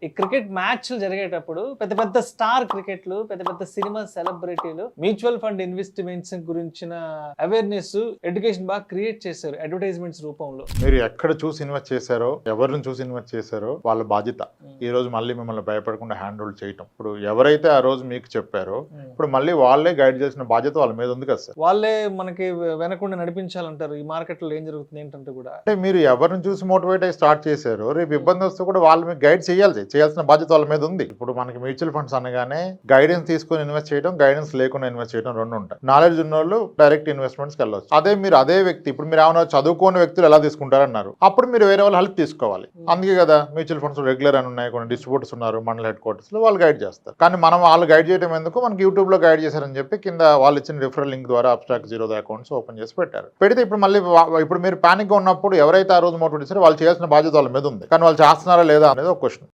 ఈ క్రికెట్ మ్యాచ్లు జరిగేటప్పుడు పెద్ద పెద్ద స్టార్ క్రికెట్లు, పెద్ద పెద్ద సినిమా సెలబ్రిటీలు మ్యూచువల్ ఫండ్ ఇన్వెస్ట్మెంట్స్ గురించిన అవేర్నెస్, ఎడ్యుకేషన్ బాగా క్రియేట్ చేశారు అడ్వర్టైజ్మెంట్స్ రూపంలో. మీరు ఎక్కడ చూసి ఇన్వెస్ట్ చేశారో, ఎవరిని చూసి ఇన్వెస్ట్ చేశారో వాళ్ళ బాధ్యత ఈ రోజు మళ్ళీ మిమ్మల్ని భయపడకుండా హ్యాండ్ హోల్డ్ చేయటం. ఇప్పుడు ఎవరైతే ఆ రోజు మీకు చెప్పారో ఇప్పుడు మళ్ళీ వాళ్ళే గైడ్ చేసిన బాధ్యత వాళ్ళ మీద ఉంది కదా సార్. వాళ్ళే మనకి వెనకుండా నడిపించాలంటారు ఈ మార్కెట్ లో ఏం జరుగుతుంది ఏంటంటే కూడా. అంటే మీరు ఎవరిని చూసి మోటివేట్ అయ్యి స్టార్ట్ చేశారో రేపు ఇబ్బంది వస్తే కూడా వాళ్ళు మీకు గైడ్ చేయాల్సిన బాధ్యత వాళ్ళ మీద ఉంది. ఇప్పుడు మనకి మ్యూచువల్ ఫండ్స్ అనగానే గైడెన్స్ తీసుకుని ఇన్వెస్ట్ చేయడం, గైడెన్స్ లేకుండా ఇన్వెస్ట్ చేయడం రెండు ఉంటాయి. నాలెడ్జ్ ఉన్న వాళ్ళు డైరెక్ట్ ఇన్వెస్ట్మెంట్స్కి వెళ్ళవచ్చు. అదే వ్యక్తి ఇప్పుడు మీరు ఏమైనా చదువుకోని వ్యక్తులు ఎలా తీసుకుంటారన్నారు, అప్పుడు మీరు వేరే వాళ్ళు హెల్ప్ తీసుకోవాలి. అందుకే కదా మ్యూచువల్ ఫండ్స్ రెగ్యులర్ అని ఉన్నాయి, కొన్ని డిస్ట్రిబ్యూటర్స్ ఉన్నారు మండల హెడ్ క్వార్టర్స్ లో, వాళ్ళు గైడ్ చేస్తారు. కానీ మనం వాళ్ళు గైడ్ చేయడం ఎందుకు, మనకి యూట్యూబ్ లో గైడ్ చేశారని చెప్పి కింద వాళ్ళు ఇచ్చిన రిఫరల్ లింక్ ద్వారా అబ్స్ట్రాక్ట్ జీరో అకౌంట్స్ ఓపెన్ చేసి పెట్టారు. పెడితే ఇప్పుడు మీరు పానిక్ గా ఉన్నప్పుడు ఎవరైతే ఆ రోజు మోటివేట్ చేశారో వాళ్ళు చేయాల్సిన బాధ్యత వాళ్ళ మీద ఉంది. కానీ వాళ్ళు చేస్తున్నారా లేదా అనేది ఒక క్వశ్చన్.